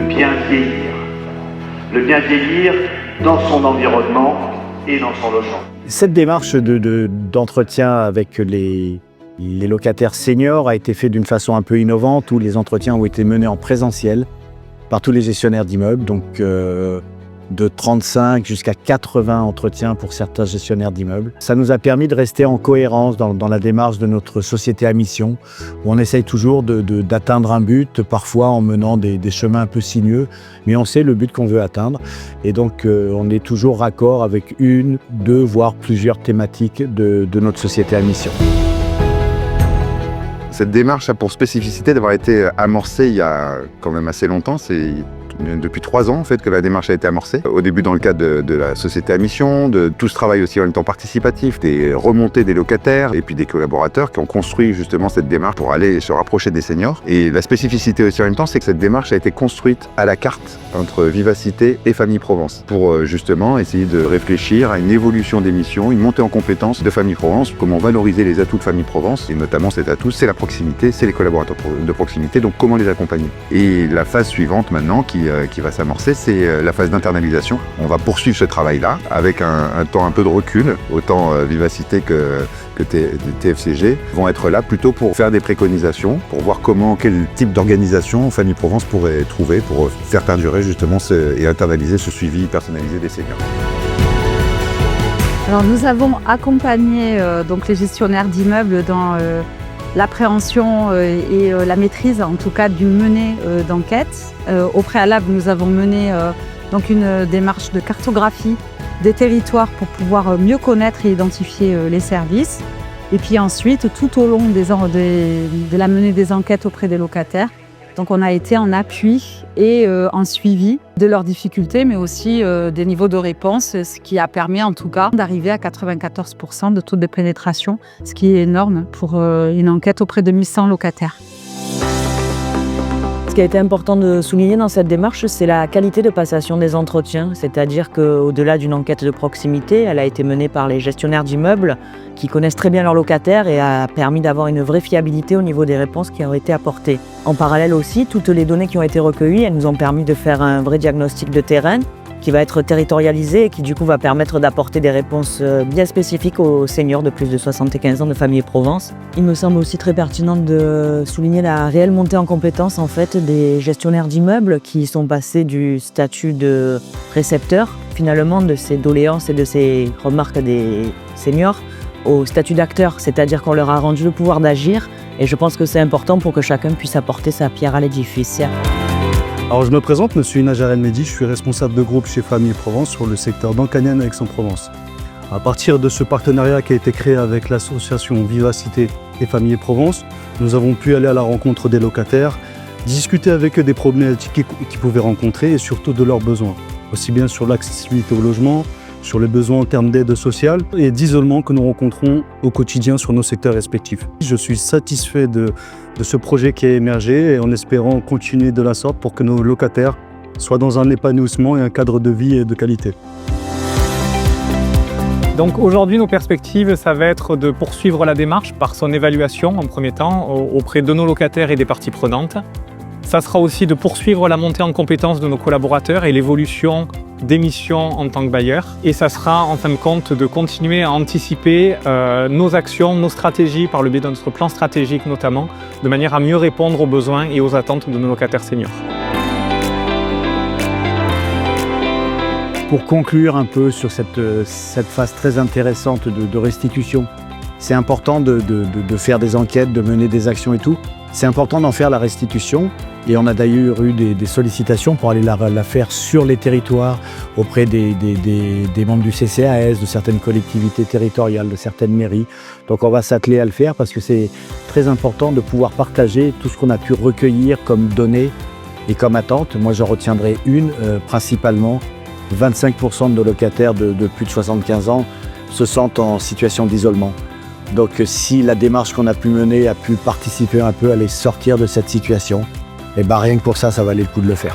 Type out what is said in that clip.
bien vieillir. Le bien vieillir dans son environnement et dans son logement. Cette démarche d'entretien avec les locataires seniors a été faite d'une façon un peu innovante où les entretiens ont été menés en présentiel par tous les gestionnaires d'immeubles, donc de 35 jusqu'à 80 entretiens pour certains gestionnaires d'immeubles. Ça nous a permis de rester en cohérence dans la démarche de notre société à mission, où on essaye toujours d'atteindre un but, parfois en menant des chemins un peu sinueux, mais on sait le but qu'on veut atteindre. Et donc on est toujours raccord avec une, deux, voire plusieurs thématiques de notre société à mission. Cette démarche a pour spécificité d'avoir été amorcée il y a quand même assez longtemps. C'est depuis 3 ans en fait que la démarche a été amorcée. Au début dans le cadre de la société à mission, de tout ce travail aussi en même temps participatif, des remontées des locataires et puis des collaborateurs qui ont construit justement cette démarche pour aller se rapprocher des seniors. Et la spécificité aussi en même temps, c'est que cette démarche a été construite à la carte entre Vivacité et Famille Provence pour justement essayer de réfléchir à une évolution des missions, une montée en compétences de Famille Provence, comment valoriser les atouts de Famille Provence et notamment cet atout, c'est la proximité, c'est les collaborateurs de proximité, donc comment les accompagner. Et la phase suivante maintenant qui va s'amorcer, c'est la phase d'internalisation. On va poursuivre ce travail-là avec un temps un peu de recul, autant Vivacité que TFCG vont être là plutôt pour faire des préconisations, pour voir quel type d'organisation Famille Provence pourrait trouver pour faire perdurer justement et internaliser ce suivi personnalisé des seniors. Alors nous avons accompagné donc les gestionnaires d'immeubles dans l'appréhension et la maîtrise, en tout cas, d'une menée d'enquête. Au préalable, nous avons mené donc une démarche de cartographie des territoires pour pouvoir mieux connaître et identifier les services. Et puis ensuite, tout au long de la menée des enquêtes auprès des locataires, donc on a été en appui et en suivi de leurs difficultés, mais aussi des niveaux de réponse, ce qui a permis en tout cas d'arriver à 94% de taux de pénétration, ce qui est énorme pour une enquête auprès de 1100 locataires. Ce qui a été important de souligner dans cette démarche, c'est la qualité de passation des entretiens, c'est-à-dire qu'au-delà d'une enquête de proximité, elle a été menée par les gestionnaires d'immeubles qui connaissent très bien leurs locataires et a permis d'avoir une vraie fiabilité au niveau des réponses qui ont été apportées. En parallèle aussi, toutes les données qui ont été recueillies, elles nous ont permis de faire un vrai diagnostic de terrain qui va être territorialisé et qui du coup va permettre d'apporter des réponses bien spécifiques aux seniors de plus de 75 ans de Famille Provence. Il me semble aussi très pertinent de souligner la réelle montée en compétence en fait des gestionnaires d'immeubles qui sont passés du statut de récepteur finalement de ces doléances et de ces remarques des seniors au statut d'acteur, c'est-à-dire qu'on leur a rendu le pouvoir d'agir et je pense que c'est important pour que chacun puisse apporter sa pierre à l'édifice. Alors je me présente, Monsieur Inajar El Mehdi, je suis responsable de groupe chez Famille Provence sur le secteur d'Ancagnan et Aix-en-Provence. À partir de ce partenariat qui a été créé avec l'association Vivacité et Famille Provence, nous avons pu aller à la rencontre des locataires, discuter avec eux des problématiques qu'ils pouvaient rencontrer et surtout de leurs besoins, aussi bien sur l'accessibilité au logement, sur les besoins en termes d'aide sociale et d'isolement que nous rencontrons au quotidien sur nos secteurs respectifs. Je suis satisfait de ce projet qui a émergé et en espérant continuer de la sorte pour que nos locataires soient dans un épanouissement et un cadre de vie et de qualité. Donc aujourd'hui, nos perspectives, ça va être de poursuivre la démarche par son évaluation en premier temps auprès de nos locataires et des parties prenantes. Ça sera aussi de poursuivre la montée en compétences de nos collaborateurs et l'évolution des missions en tant que bailleurs. Et ça sera en fin de compte de continuer à anticiper nos actions, nos stratégies par le biais de notre plan stratégique notamment, de manière à mieux répondre aux besoins et aux attentes de nos locataires seniors. Pour conclure un peu sur cette phase très intéressante de restitution, c'est important de faire des enquêtes, de mener des actions et tout. C'est important d'en faire la restitution et on a d'ailleurs eu des sollicitations pour aller la faire sur les territoires auprès des membres du CCAS, de certaines collectivités territoriales, de certaines mairies. Donc on va s'atteler à le faire parce que c'est très important de pouvoir partager tout ce qu'on a pu recueillir comme données et comme attentes. Moi j'en retiendrai une principalement. 25% de nos locataires de plus de 75 ans se sentent en situation d'isolement. Donc si la démarche qu'on a pu mener a pu participer un peu à les sortir de cette situation, et rien que pour ça, ça valait le coup de le faire.